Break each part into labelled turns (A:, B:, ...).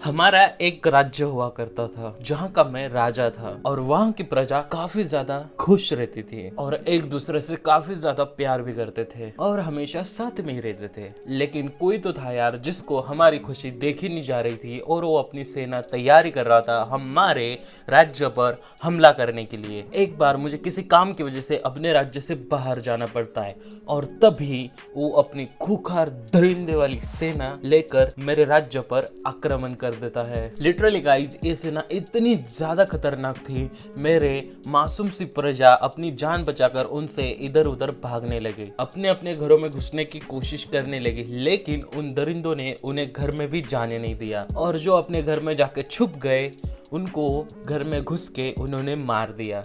A: हमारा एक राज्य हुआ करता था जहाँ का मैं राजा था और वहाँ की प्रजा काफी ज्यादा खुश रहती थी और एक दूसरे से काफी ज्यादा प्यार भी करते थे और हमेशा साथ में ही रहते थे। लेकिन कोई तो था यार जिसको हमारी खुशी देखी नहीं जा रही थी और वो अपनी सेना तैयारी कर रहा था हमारे राज्य पर हमला करने के लिए। एक बार मुझे किसी काम की वजह से अपने राज्य से बाहर जाना पड़ता है और तभी वो अपनी खूंखार दरिंदे वाली सेना लेकर मेरे राज्य पर आक्रमण कर देता है। लिटरली गाइज ये सेना इतनी ज्यादा खतरनाक थी, मेरे मासूम सी प्रजा अपनी जान बचाकर उनसे इधर उधर भागने लगे, अपने अपने घरों में घुसने की कोशिश करने लगे, लेकिन उन दरिंदों ने उन्हें घर में भी जाने नहीं दिया और जो अपने घर में जाके छुप गए उनको घर में घुस के उन्होंने मार दिया।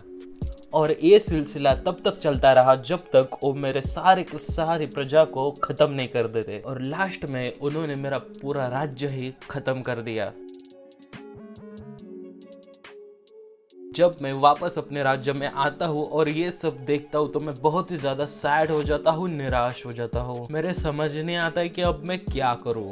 A: और ये सिलसिला तब तक चलता रहा जब तक वो मेरे सारे के सारी प्रजा को खत्म नहीं कर देते और लास्ट में उन्होंने मेरा पूरा राज्य ही खत्म कर दिया। जब मैं वापस अपने राज्य में आता हूँ और ये सब देखता हूँ तो मैं बहुत ही ज्यादा सैड हो जाता हूँ, निराश हो जाता हूँ। मेरे समझ नहीं आता है कि अब मैं क्या करूँ,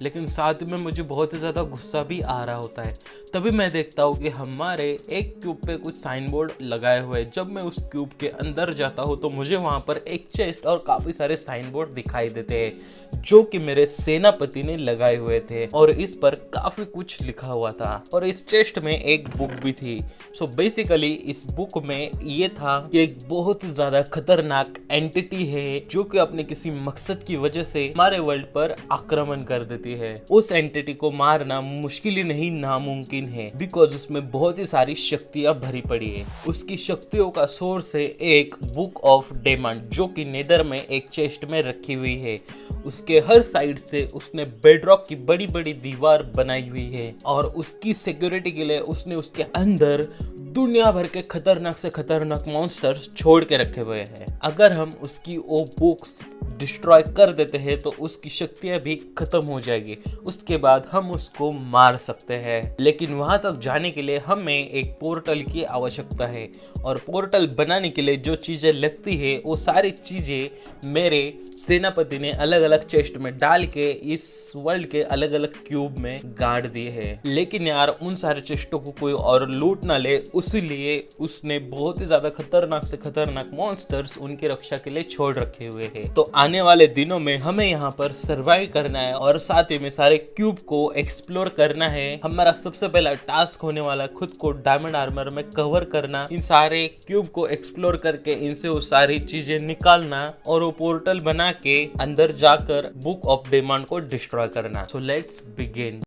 A: लेकिन साथ में मुझे बहुत ही ज़्यादा गुस्सा भी आ रहा होता है। तभी मैं देखता हूँ कि हमारे एक क्यूब पे कुछ साइन बोर्ड लगाए हुए हैं। जब मैं उस क्यूब के अंदर जाता हूँ तो मुझे वहाँ पर एक चेस्ट और काफ़ी सारे साइन बोर्ड दिखाई देते हैं जो कि मेरे सेनापति ने लगाए हुए थे और इस पर काफ़ी कुछ लिखा हुआ था और इस चेस्ट में एक बुक भी थी। सो बेसिकली इस बुक में ये था कि एक बहुत ही ज़्यादा खतरनाक एंटिटी है जो कि अपने किसी मकसद की वजह से हमारे वर्ल्ड पर आक्रमण कर देती है। उस एंटिटी को मारना मुश्किल ही नहीं नामुमकिन है बिकॉज उसमें बहुत ही सारी शक्तियां भरी पड़ी है। उसकी शक्तियों का सोर्स है एक बुक ऑफ डेमन जो कि नेदर में एक चेस्ट में रखी हुई है। उसके हर साइड से उसने बेडरॉक की बड़ी बड़ी दीवार बनाई हुई है और उसकी सिक्योरिटी के लिए उसने उसके अंदर दुनिया भर के खतरनाक से खतरनाक मॉन्स्टर्स छोड़ के रखे हुए हैं। अगर हम उसकी वो बुक्स डिस्ट्रॉय कर देते हैं तो उसकी शक्तियां भी खत्म हो जाएगी, उसके बाद हम उसको मार सकते हैं। लेकिन वहां तक जाने के लिए हमें एक पोर्टल की आवश्यकता है और पोर्टल बनाने के लिए जो चीजें लगती है वो सारी चीजें मेरे सेनापति ने अलग अलग चेस्ट में डाल के इस वर्ल्ड के अलग अलग क्यूब में गाड़ दिए हैं। लेकिन यार उन सारे चेस्टों को कोई और लूट ना ले, इसलिए उसने बहुत ही ज्यादा खतरनाक से खतरनाक मॉन्स्टर्स उनकी रक्षा के लिए छोड़ रखे हुए हैं। तो आने वाले दिनों में हमें यहाँ पर सरवाइव करना है और साथ ही में सारे क्यूब को एक्सप्लोर करना है। हमारा सबसे पहला टास्क होने वाला खुद को डायमंड आर्मर में कवर करना, इन सारे क्यूब को एक्सप्लोर करके इनसे वो सारी चीजें निकालना और वो पोर्टल बना के अंदर जाकर बुक ऑफ डेमन को डिस्ट्रॉय करना। So let's begin.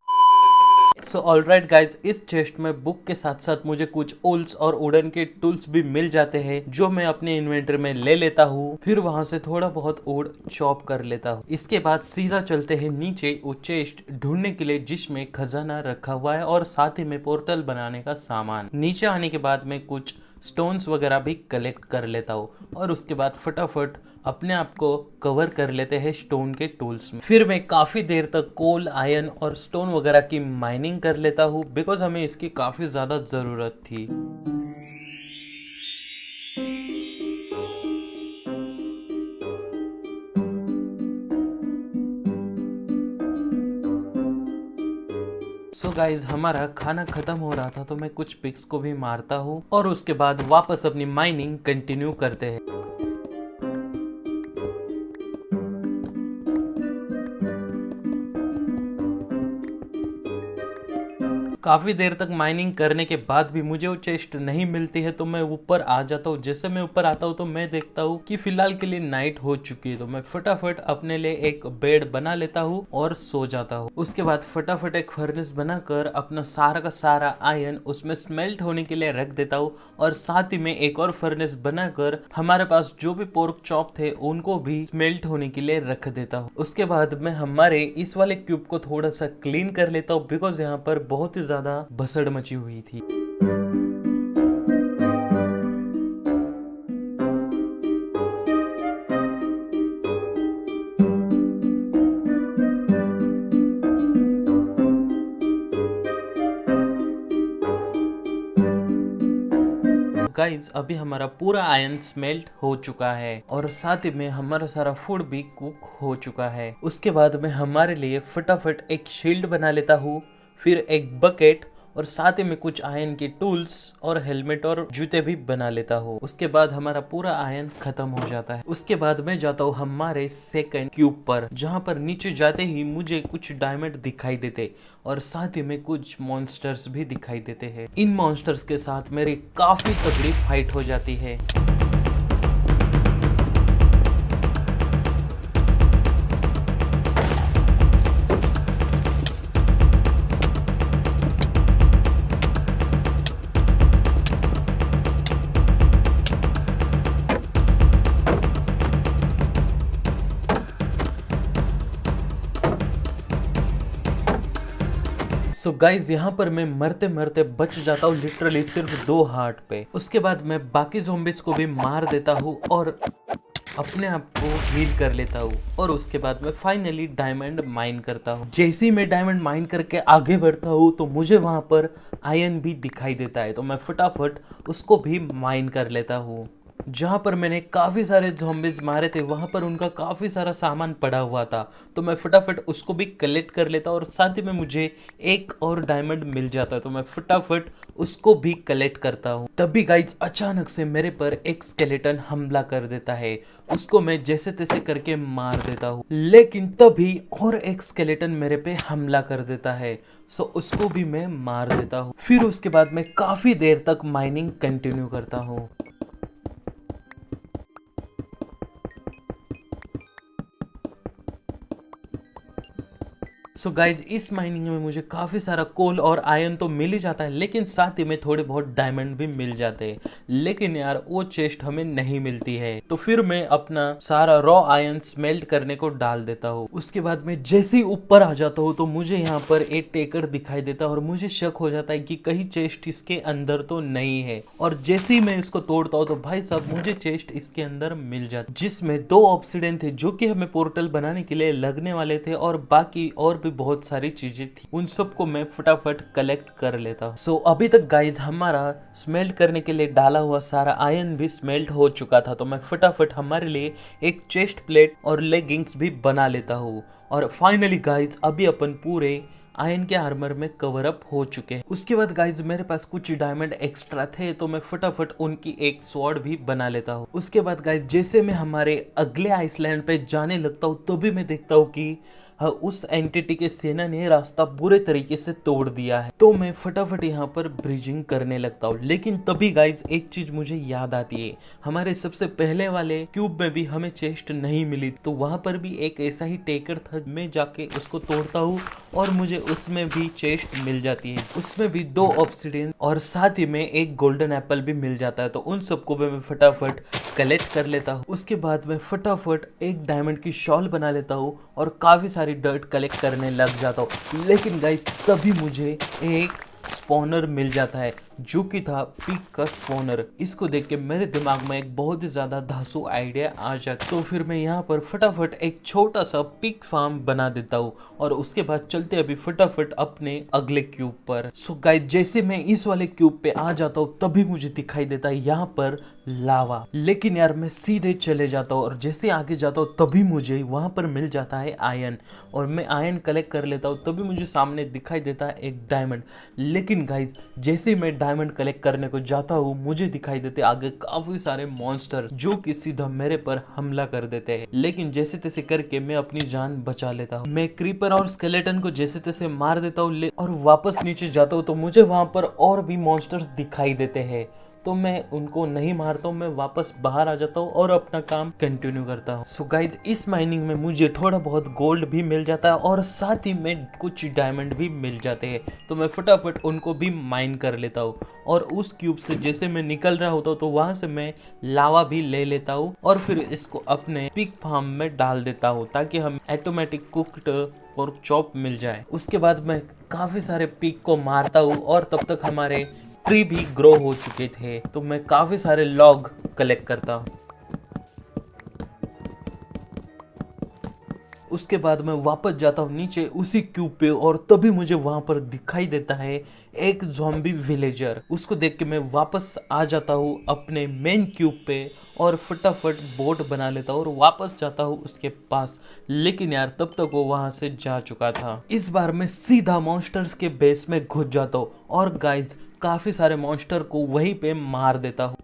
A: So alright guys, इस चेस्ट में बुक के साथ साथ मुझे कुछ ओल्स और वुडन के टूल्स भी मिल जाते हैं जो मैं अपने इन्वेंटरी में ले लेता हूँ। फिर वहां से थोड़ा बहुत वुड चॉप कर लेता हूँ। इसके बाद सीधा चलते हैं नीचे वो चेस्ट ढूंढने के लिए जिसमें खजाना रखा हुआ है और साथ ही में पोर्टल बनाने का सामान। नीचे आने के बाद मैं कुछ स्टोन्स वगैरह भी कलेक्ट कर लेता हूँ और उसके बाद फटाफट अपने आप को कवर कर लेते हैं स्टोन के टूल्स में। फिर मैं काफ़ी देर तक कोल, आयरन और स्टोन वगैरह की माइनिंग कर लेता हूँ बिकॉज हमें इसकी काफ़ी ज़्यादा ज़रूरत थी। सो गाइज, हमारा खाना खत्म हो रहा था तो मैं कुछ पिग्स को भी मारता हूँ और उसके बाद वापस अपनी माइनिंग कंटिन्यू करते हैं। काफ़ी देर तक माइनिंग करने के बाद भी मुझे वो चेस्ट नहीं मिलती है तो मैं ऊपर आ जाता हूँ। जैसे मैं ऊपर आता हूँ तो मैं देखता हूँ कि फिलहाल के लिए नाइट हो चुकी है तो मैं फटाफट अपने लिए एक बेड बना लेता हूँ और सो जाता हूँ। उसके बाद फटाफट एक फर्नेस बनाकर अपना सारा का सारा आयरन उसमें स्मेल्ट होने के लिए रख देता हूँ और साथ ही में एक और फर्नेस बनाकर हमारे पास जो भी पोर्क चॉप थे उनको भी स्मेल्ट होने के लिए रख देता हूँ। उसके बाद मैं हमारे इस वाले क्यूब को थोड़ा सा क्लीन कर लेता हूँ बिकॉज यहाँ पर बहुत ही ज्यादा भसड़ मची हुई थी। गाइज, अभी हमारा पूरा आयरन स्मेल्ट हो चुका है और साथ ही में हमारा सारा फूड भी कुक हो चुका है। उसके बाद मैं हमारे लिए फटाफट एक शील्ड बना लेता हूँ। फिर एक बकेट और साथ ही में कुछ आयरन के टूल्स और हेलमेट और जूते भी बना लेता हूँ। उसके बाद हमारा पूरा आयरन खत्म हो जाता है। उसके बाद मैं जाता हूँ हमारे सेकंड क्यूब पर, जहाँ पर नीचे जाते ही मुझे कुछ डायमंड दिखाई देते और साथ ही में कुछ मॉन्स्टर्स भी दिखाई देते हैं। इन मॉन्स्टर्स के साथ मेरी काफी तगड़ी फाइट हो जाती है। सो गाइज यहाँ पर मैं मरते मरते बच जाता हूँ लिटरली सिर्फ 2 हार्ट पे। उसके बाद मैं बाकी ज़ॉम्बीज को भी मार देता हूँ और अपने आप को हील कर लेता हूँ। और उसके बाद मैं फाइनली डायमंड माइन करता हूँ। जैसे ही मैं डायमंड माइन करके आगे बढ़ता हूँ तो मुझे वहाँ पर आयरन भी दिखाई देता है, तो मैं फटाफट उसको भी माइन कर लेता हूँ। जहाँ पर मैंने काफ़ी सारे ज़ॉम्बीज मारे थे वहाँ पर उनका काफ़ी सारा सामान पड़ा हुआ था, तो मैं फटाफट उसको भी कलेक्ट कर लेता और साथ ही में मुझे एक और डायमंड मिल जाता, तो मैं फटाफट उसको भी कलेक्ट करता हूँ। तभी गाइज अचानक से मेरे पर एक स्केलेटन हमला कर देता है। उसको मैं जैसे तैसे करके मार देता हूँ, लेकिन तभी और एक स्केलेटन मेरे पे हमला कर देता है, सो उसको भी मैं मार देता हूँ। फिर उसके बाद मैं काफ़ी देर तक माइनिंग कंटिन्यू करता हूँ। सो गाइज इस माइनिंग में मुझे काफ़ी सारा कोल और आयरन तो मिल ही जाता है, लेकिन साथ ही में थोड़े बहुत डायमंड भी मिल जाते हैं। लेकिन यार वो चेस्ट हमें नहीं मिलती है, तो फिर मैं अपना सारा रॉ आयरन स्मेल्ट करने को डाल देता हूँ। उसके बाद मैं जैसे ही ऊपर आ जाता हूँ तो मुझे यहाँ पर एक टेकर दिखाई देता है और मुझे शक हो जाता है कि कहीं चेस्ट इसके अंदर तो नहीं है। और जैसे ही मैं इसको तोड़ता हूँ तो भाई साहब मुझे चेस्ट इसके अंदर मिल जाता, जिसमें 2 ऑब्सीडियन थे जो कि हमें पोर्टल बनाने के लिए लगने वाले थे, और बाकी और भी बहुत सारी चीजें थी। उन सबको मैं फटाफट कलेक्ट कर लेता हूँ। सो अभी तक गाइज हमारा स्मेल्ट करने के लिए डाला हुआ सारा आयरन भी स्मेल्ट हो चुका था, तो मैं फटाफट हमारे लिए एक चेस्ट प्लेट और लेगिंग्स भी बना लेता हूँ। और फाइनली गाइज अभी अपन पूरे आयरन के आर्मर में कवर अप हो चुके हैं। उसके बाद गाइज मेरे पास कुछ डायमंड एक्स्ट्रा थे, तो मैं फटाफट उनकी एक स्वॉर्ड भी बना लेता हूँ। उसके बाद गाइज जैसे मैं हमारे अगले आइसलैंड पे जाने लगता हूँ तभी मैं देखता हूँ कि उस एंटिटी के सेना ने रास्ता बुरे तरीके से तोड़ दिया है, तो मैं फटाफट यहाँ पर ब्रिजिंग करने लगता हूँ। लेकिन तभी गाइज एक चीज मुझे याद आती है, हमारे सबसे पहले वाले क्यूब में भी हमें चेस्ट नहीं मिली, तो वहां पर भी एक ऐसा ही टेकर था। मैं जाके उसको तोड़ता हूँ और मुझे उसमें भी चेस्ट मिल जाती है। उसमें भी 2 ऑब्सीडियन और साथ ही में एक गोल्डन एप्पल भी मिल जाता है, तो उन सबको भी मैं फटाफट कलेक्ट कर लेता हूँ। उसके बाद मैं फटाफट एक डायमंड की शॉल बना लेता हूँ और काफी सारी डर्ट कलेक्ट करने लग जाता हूँ। लेकिन गाइस तभी मुझे एक स्पॉनर मिल जाता है जो कि था पिग का स्पॉनर। इसको देख के मेरे दिमाग में एक बहुत ही ज्यादा धांसू आइडिया आ जाता, तो फिर मैं यहाँ पर फटाफट एक छोटा सा पिग फार्म बना देता हूँ और उसके बाद चलते अभी फटाफट अपने अगले क्यूब पर। सो गाइस जैसे मैं इस वाले क्यूब पे आ जाता हूँ तभी मुझे दिखाई देता है यहाँ पर लावा। लेकिन यार मैं सीधे चले जाता हूँ और जैसे आगे जाता हूँ तभी मुझे वहां पर मिल जाता है आयरन, और मैं आयरन कलेक्ट कर लेता हूँ। तभी मुझे सामने दिखाई देता है एक डायमंड। लेकिन गाइस जैसे ही मैं डायमंड कलेक्ट करने को जाता हूँ मुझे दिखाई देते आगे काफी सारे मॉन्स्टर जो कि सीधा मेरे पर हमला कर देते हैं। लेकिन जैसे तैसे करके मैं अपनी जान बचा लेता हूँ। मैं क्रीपर और स्केलेटन को जैसे तैसे मार देता हूँ और वापस नीचे जाता हूँ तो मुझे वहां पर और भी मॉन्स्टर्स दिखाई देते हैं, तो मैं उनको नहीं मारता हूँ, मैं वापस बाहर आ जाता हूँ और अपना काम कंटिन्यू करता हूँ। सो गाइज इस माइनिंग में मुझे थोड़ा बहुत गोल्ड भी मिल जाता है और साथ ही में कुछ डायमंड भी मिल जाते हैं, तो मैं फटाफट उनको भी माइन कर लेता हूँ। और उस क्यूब से जैसे मैं निकल रहा होता हूँ तो वहां से मैं लावा भी ले लेता हूँ और फिर इसको अपने पिग फार्म में डाल देता हूँ ताकि हम ऑटोमेटिक कुक्ड और चॉप मिल जाए। उसके बाद मैं काफी सारे पिग को मारता हूँ और तब तक हमारे ट्री भी ग्रो हो चुके थे, तो मैं काफी सारे लॉग कलेक्ट करता हूँ। उसके बाद मैं वापस जाता हूँ नीचे उसी क्यूब पे और तभी मुझे वहां पर दिखाई देता है एक ज़ॉम्बी विलेजर। उसको देख के मैं वापस आ जाता हूँ अपने मेन क्यूब पे और फटाफट बोट बना लेता हूँ और वापस जाता हूँ उसके पास। लेकिन यार तब तक वो वहां से जा चुका था। इस बार मैं सीधा मॉन्स्टर्स के बेस में घुस जाता हूँ और गाइज काफी सारे मॉन्स्टर को वहीं पे मार देता हूँ।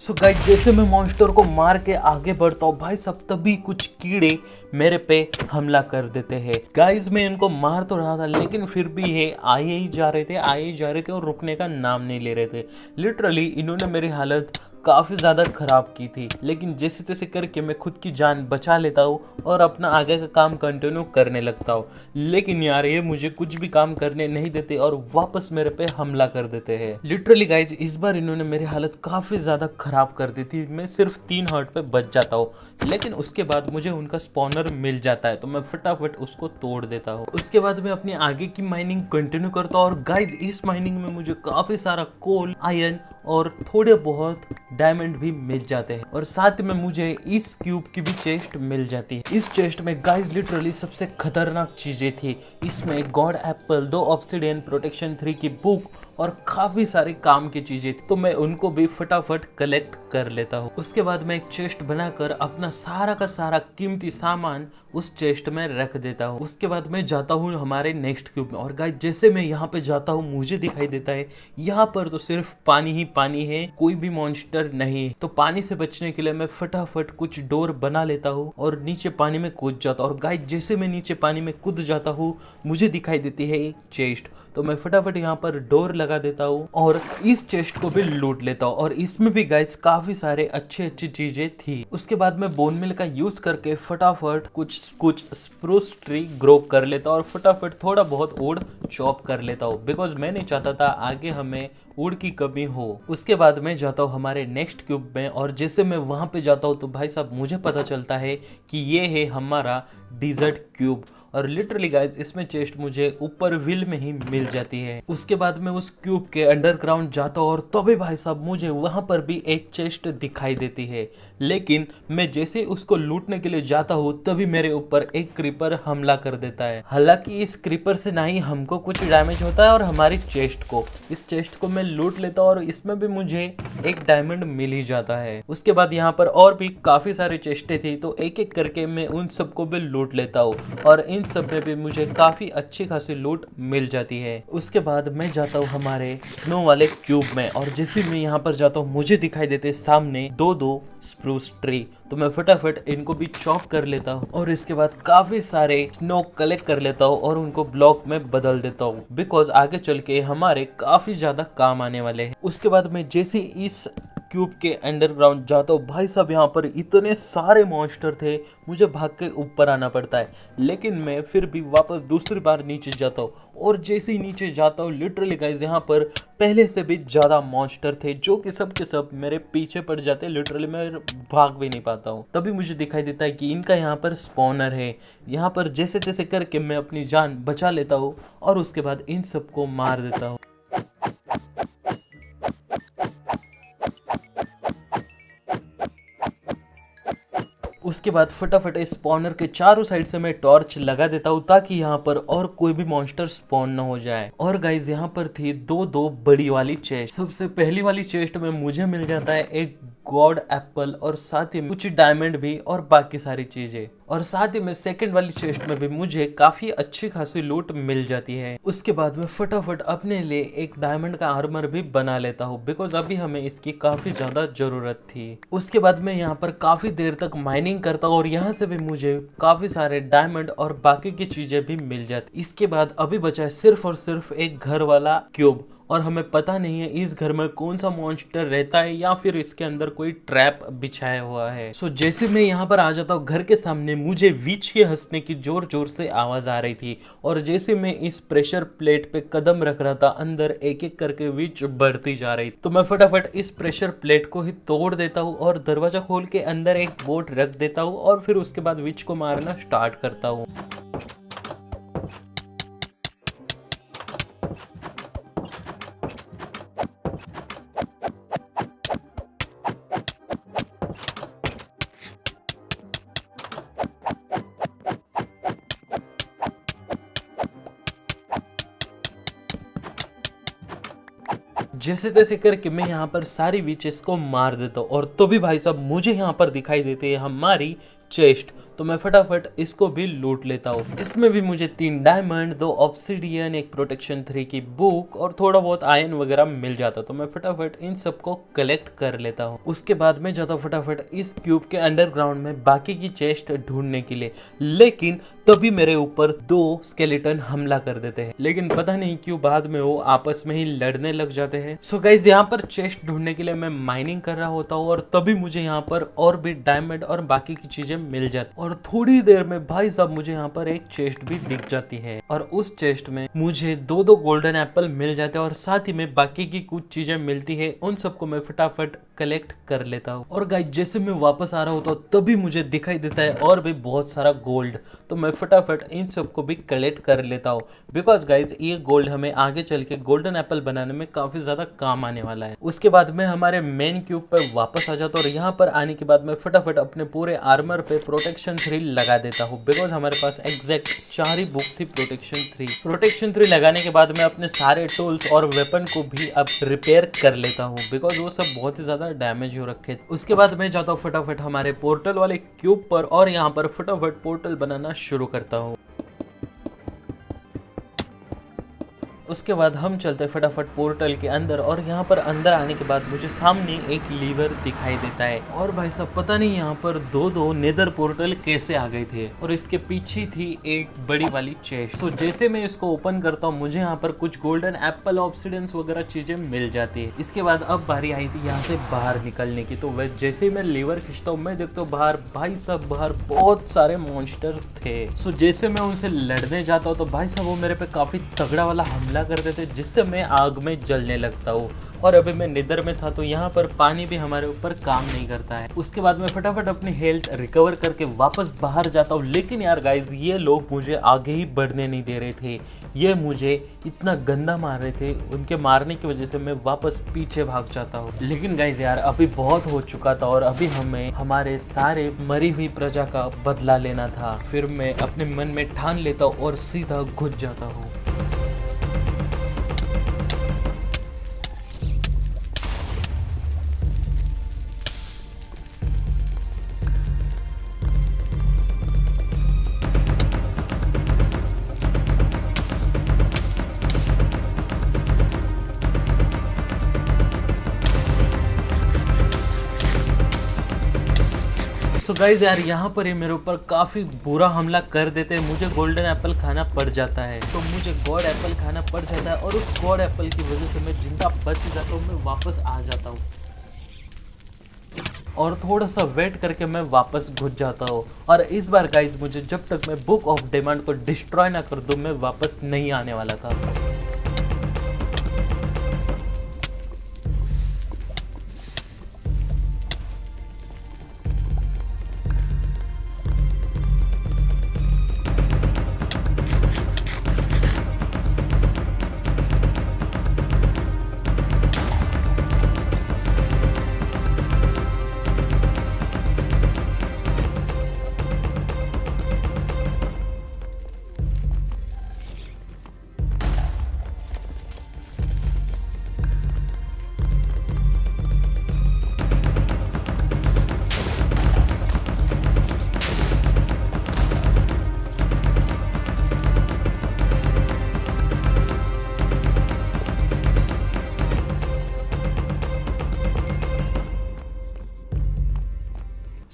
A: सो गाइस जैसे मैं मॉन्स्टर को मार के आगे बढ़ता हूँ भाई सब, तभी कुछ कीड़े मेरे पे हमला कर देते हैं। गाइस मैं इनको मार तो रहा था लेकिन फिर भी ये आए ही जा रहे थे और रुकने का नाम नहीं ले रहे थे। लिटरली इन्होंने मेरी हालत काफ़ी ज़्यादा ख़राब की थी, लेकिन जैसे तैसे करके मैं खुद की जान बचा लेता हूँ और अपना आगे का काम कंटिन्यू करने लगता हूँ। लेकिन यार ये मुझे कुछ भी काम करने नहीं देते और वापस मेरे पे हमला कर देते हैं। लिटरली गाइज इस बार इन्होंने मेरी हालत काफ़ी ज़्यादा ख़राब कर दी थी। मैं सिर्फ 3 हार्ट पे बच जाता हूँ, लेकिन उसके बाद मुझे उनका स्पॉनर मिल जाता है तो मैं फटाफट उसको तोड़ देता हूँ। उसके बाद मैं अपनी आगे की माइनिंग कंटिन्यू करता हूँ और गाइज इस माइनिंग में मुझे काफ़ी सारा कोल, आयरन और थोड़े बहुत डायमंड भी मिल जाते हैं और साथ में मुझे इस क्यूब की भी चेस्ट मिल जाती है। इस चेस्ट में गाइस लिटरली सबसे खतरनाक चीजें थी। इसमें गॉड एप्पल, 2 ऑब्सिडियन, प्रोटेक्शन 3 की बुक और काफी सारे काम की चीजें थी, तो मैं उनको भी फटाफट कलेक्ट कर लेता हूँ। उसके बाद मैं एक चेस्ट बनाकर अपना सारा का सारा कीमती सामान उस चेस्ट में रख देता हूँ। उसके बाद मैं जाता हूँ हमारे नेक्स्ट क्यूब में और गाइस जैसे मैं यहाँ पे जाता हूँ मुझे दिखाई देता है यहाँ पर तो सिर्फ पानी ही पानी है, कोई भी मॉन्स्टर नहीं। तो पानी से बचने के लिए मैं फटाफट कुछ डोर बना लेता हूँ और नीचे पानी में कूद जाता हूँ। और गाइस जैसे मैं नीचे पानी में कूद जाता हूँ मुझे दिखाई देती है एक चेस्ट, तो मैं फटाफट यहाँ पर डोर लगा देता हूँ और इस चेस्ट को भी लूट लेता हूँ। और इसमें भी गाइस काफी सारे अच्छी चीजें थी। उसके बाद मैं बोन मिल का यूज करके फटाफट कुछ स्प्रूस ट्री ग्रो कर लेता हूँ और फटाफट थोड़ा बहुत वुड चॉप कर लेता हूँ, बिकॉज मैं नहीं चाहता था आगे हमें वुड की कमी हो। उसके बाद मैं जाता हूँ हमारे नेक्स्ट क्यूब में और जैसे मैं वहां पे जाता हूँ तो भाई साहब मुझे पता चलता है कि ये है हमारा डिजर्ट क्यूब। और लिटरली गाइज इसमें चेस्ट मुझे ऊपर व्हील में ही मिल जाती है। उसके बाद मैं उस क्यूब के अंडरग्राउंड जाता हूँ और तभी भाई साहब मुझे वहां पर भी एक चेस्ट दिखाई देती है, लेकिन मैं जैसे उसको लूटने के लिए जाता हूँ तभी मेरे ऊपर एक क्रीपर हमला कर देता है। हालांकि इस क्रीपर से ना ही हमको कुछ डैमेज होता है और हमारी चेस्ट को, इस चेस्ट को मैं लूट लेता हूँ और इसमें भी मुझे एक डायमंड मिल ही जाता है। उसके बाद यहाँ पर और भी काफी सारी चेस्टें थी, तो एक एक करके मैं उन सबको भी लूट लेता हूँ और इन सब में भी मुझे काफी अच्छी खासी लूट मिल जाती है। उसके बाद मैं जाता हूँ हमारे स्नो वाले क्यूब में और जैसे मैं यहाँ पर जाता हूँ मुझे दिखाई देते सामने दो स्प्रूस ट्री, तो मैं फटाफट इनको भी चॉप कर लेता हूँ और इसके बाद काफी सारे स्नो कलेक्ट कर लेता हूँ और उनको ब्लॉक में बदल देता हूँ, बिकॉज आगे चल के हमारे काफी ज्यादा काम आने वाले हैं। उसके बाद मैं जैसे इस क्यूब के अंडरग्राउंड जाता हूँ भाई साहब यहाँ पर इतने सारे मॉन्स्टर थे, मुझे भाग के ऊपर आना पड़ता है, लेकिन मैं फिर भी वापस दूसरी बार नीचे जाता हूँ और जैसे ही नीचे जाता हूँ लिटरली गाइस यहाँ पर पहले से भी ज़्यादा मॉन्स्टर थे जो कि सब के सब मेरे पीछे पड़ जाते, लिटरली मैं भाग भी नहीं पाता हूँ। तभी मुझे दिखाई देता है कि इनका यहाँ पर स्पॉनर है। यहाँ पर जैसे तैसे करके मैं अपनी जान बचा लेता हूँ और उसके बाद इन सबको मार देता हूँ। उसके बाद फटाफट इस स्पॉनर के चारों साइड से मैं टॉर्च लगा देता हूँ ताकि यहाँ पर और कोई भी मॉन्स्टर स्पॉन ना हो जाए। और गाइज यहाँ पर थी दो बड़ी वाली चेस्ट। सबसे पहली वाली चेस्ट में मुझे मिल जाता है एक गॉड एप्पल और साथ ही कुछ डायमंड भी और बाकी सारी चीजें, और साथ ही में सेकंड वाली चेस्ट में भी मुझे काफी अच्छी खासी लूट मिल जाती है। उसके बाद मैं फटाफट अपने लिए एक डायमंड का आर्मर भी बना लेता हूँ, बिकॉज अभी हमें इसकी काफी ज्यादा जरूरत थी। उसके बाद मैं यहाँ पर काफी देर तक माइनिंग करता हूँ और यहाँ से भी मुझे काफी सारे डायमंड और बाकी की चीजें भी मिल जाती। इसके बाद अभी बचा है सिर्फ और सिर्फ एक घर वाला क्यूब, और हमें पता नहीं है इस घर में कौन सा मॉन्स्टर रहता है या फिर इसके अंदर कोई ट्रैप बिछाया हुआ है। सो जैसे मैं यहाँ पर आ जाता हूँ घर के सामने, मुझे विच के हंसने की जोर जोर से आवाज आ रही थी, और जैसे मैं इस प्रेशर प्लेट पे कदम रख रहा था अंदर एक एक करके विच बढ़ती जा रही, तो मैं फटाफट इस प्रेशर प्लेट को ही तोड़ देता हूँ और दरवाजा खोल के अंदर एक बोट रख देता हूँ और फिर उसके बाद विच को मारना स्टार्ट करता हूँ। जैसे तैसे करके मैं यहाँ पर सारी विचेस को मार देता हूँ और तो भी भाई साहब मुझे यहाँ पर दिखाई देती है हमारी चेस्ट। तो मैं फटाफट इसको भी लूट लेता हूँ। इसमें भी मुझे 3 डायमंड, 2 ऑब्सिडियन, एक प्रोटेक्शन 3 की बुक और थोड़ा बहुत आयरन वगैरह मिल जाता। तो मैं फटाफट इन सबको कलेक्ट कर लेता हूँ। उसके बाद मैं जाता हूँ फटाफट इस क्यूब के अंडरग्राउंड में बाकी की चेस्ट ढूंढने के लिए, लेकिन तभी मेरे ऊपर 2 स्केलेटन हमला कर देते हैं। लेकिन पता नहीं क्यों बाद में वो आपस में ही लड़ने लग जाते हैं। सो गाइज यहाँ पर चेस्ट ढूंढने के लिए मैं माइनिंग कर रहा होता हूँ और तभी मुझे यहाँ पर और भी डायमंड और बाकी की चीजें मिल जाती। और थोड़ी देर में भाई साहब मुझे यहाँ पर एक चेस्ट भी दिख जाती है और उस चेस्ट में मुझे 2 गोल्डन एप्पल मिल जाते हैं और साथ ही में बाकी की कुछ चीजें मिलती है। उन सबको मैं फटाफट कलेक्ट कर लेता हूँ। और गाइस जैसे मैं वापस आ रहा होता हूँ तभी मुझे दिखाई देता है और भी बहुत सारा गोल्ड। तो मैं फटाफट इन सबको भी कलेक्ट कर लेता हूँ, बिकॉज गाइज ये गोल्ड हमें आगे चल के गोल्डन एप्पल बनाने में काफी ज्यादा काम आने वाला है। उसके बाद मैं हमारे मेन क्यूब पर वापस आ जाता हूँ और यहाँ पर आने के बाद मैं फटाफट अपने पूरे आर्मर पे प्रोटेक्शन 3 लगा देता हूँ, बिकॉज हमारे पास एग्जैक्ट 4 ही बुक थी प्रोटेक्शन 3 लगाने के बाद मैं अपने सारे टूल्स और वेपन को भी अब रिपेयर कर लेता हूँ, बिकॉज वो सब बहुत ही ज्यादा डैमेज हो रखे थे। उसके बाद मैं जाता हूँ फटाफट हमारे पोर्टल वाले क्यूब पर और यहाँ पर फटाफट पोर्टल बनाना शुरू करता हूँ। उसके बाद हम चलते फटाफट पोर्टल के अंदर और यहाँ पर अंदर आने के बाद मुझे सामने एक लीवर दिखाई देता है। और भाई साहब पता नहीं यहाँ पर 2 नेदर पोर्टल कैसे आ गए थे और इसके पीछे थी एक बड़ी वाली चेस्ट। तो जैसे मैं इसको ओपन करता हूँ मुझे यहाँ पर कुछ गोल्डन एप्पल, ऑब्सिडियंस वगैरह चीजें मिल जाती है। इसके बाद अब बारी आई थी यहाँ से बाहर निकलने की। तो वह जैसे मैं लीवर खींचता हूँ मैं देखता हूँ बाहर भाई साहब बाहर बहुत सारे मॉन्स्टर थे। सो जैसे मैं उनसे लड़ने जाता हूँ तो भाई साहब वो मेरे पे काफी तगड़ा वाला हमला करते थे, जिससे मैं आग में जलने लगता हूँ। और अभी मैं निदर में था तो यहाँ पर पानी भी हमारे ऊपर काम नहीं करता है। उसके बाद मैं फटाफट अपनी हेल्थ रिकवर करके वापस बाहर जाता हूँ। लेकिन यार गाइज ये लोग मुझे आगे ही बढ़ने नहीं दे रहे थे, ये मुझे इतना गंदा मार रहे थे। उनके मारने की वजह से मैं वापस पीछे भाग जाता हूँ। लेकिन गाइज यार अभी बहुत हो चुका था और अभी हमें हमारे सारे मरी हुई प्रजा का बदला लेना था। फिर मैं अपने मन में ठान लेता हूँ और सीधा घुस जाता हूँ। सो गाइज यार यहाँ पर ये मेरे ऊपर काफ़ी बुरा हमला कर देते हैं। मुझे गोल्डन एप्पल खाना पड़ जाता है, तो मुझे गॉड एप्पल खाना पड़ जाता है और उस गॉड एप्पल की वजह से मैं जिंदा बच जाता हूँ। मैं वापस आ जाता हूँ और थोड़ा सा वेट करके मैं वापस घुस जाता हूँ। और इस बार गाइज मुझे जब तक मैं बुक ऑफ डिमांड को डिस्ट्रॉय ना कर दूँ मैं वापस नहीं आने वाला था।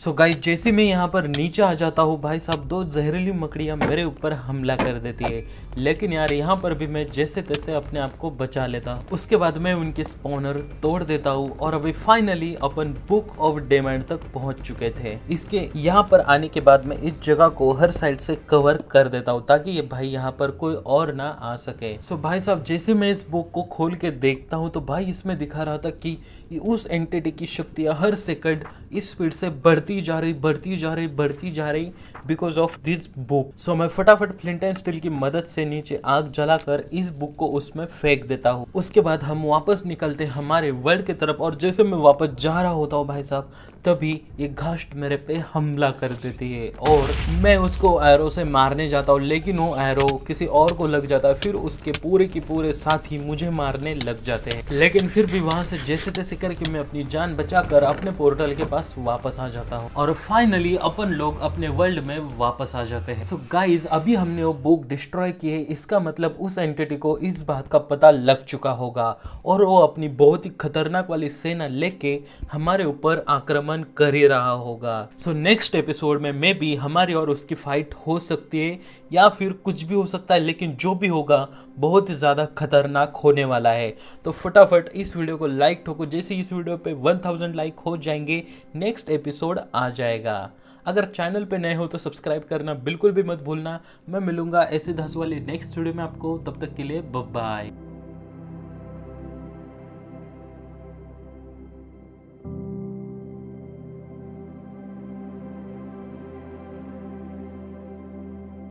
A: सो गाइस जैसे मैं यहाँ पर नीचे आ जाता हूँ भाई साहब 2 जहरीली मकड़ियाँ मेरे ऊपर हमला कर देती है। लेकिन यार यहाँ पर भी मैं जैसे तैसे अपने आप को बचा लेता। उसके बाद मैं उनके स्पॉनर तोड़ देता हूँ और अभी finally upon book of diamond तक पहुँच चुके थे। इसके यहाँ पर आने के बाद मैं इस जगह को हर साइड से कवर कर देता हूँ ताकि ये भाई यहाँ पर कोई और ना आ सके। सो भाई साहब जैसे मैं इस बुक को खोल के देखता हूँ तो भाई इसमें दिखा रहा था कि उस एंटिटी की शक्तियाँ हर सेकंड इस स्पीड से बढ़ती जा रही बिकॉज ऑफ दिस बुक। सो मैं फटाफट फ्लिंट एंड स्टील की मदद से से नीचे आग जलाकर इस बुक को उसमें फेंक देता हूँ। उसके बाद हम वापस निकलते हमारे वर्ल्ड की तरफ और जैसे मैं वापस जा रहा होता हूँ भाई साहब, तभी ये घास्ट मेरे पे हमला कर देती है और मैं उसको एरो से मारने जाता हूँ, लेकिन वो एरो किसी और को लग जाता है। फिर उसके पूरे के पूरे साथी मुझे मारने लग जाते हैं, लेकिन फिर भी वहां से जैसे तैसे करके मैं अपनी जान बचाकर अपने पोर्टल के पास वापस आ जाता हूँ और फाइनली अपन लोग अपने वर्ल्ड में वापस आ जाते हैं। सो गाइज, अभी हमने वो बुक डिस्ट्रॉय की है, इसका मतलब उस एंटिटी को इस बात का पता लग चुका होगा और वो अपनी बहुत ही खतरनाक वाली सेना लेके हमारे ऊपर आक्रमण कर ही रहा होगा। सो नेक्स्ट एपिसोड में मे बी हमारी और उसकी फाइट हो सकती है या फिर कुछ भी हो सकता है, लेकिन जो भी होगा बहुत ही ज्यादा खतरनाक होने वाला है। तो फटाफट इस वीडियो को लाइक ठोको, जैसे इस वीडियो पे 1000 लाइक हो जाएंगे नेक्स्ट एपिसोड आ जाएगा। अगर चैनल पे नए हो तो सब्सक्राइब करना बिल्कुल भी मत भूलना। मैं मिलूंगा ऐसे 10 वाली नेक्स्ट वीडियो में आपको, तब तक के लिए बाय बाय।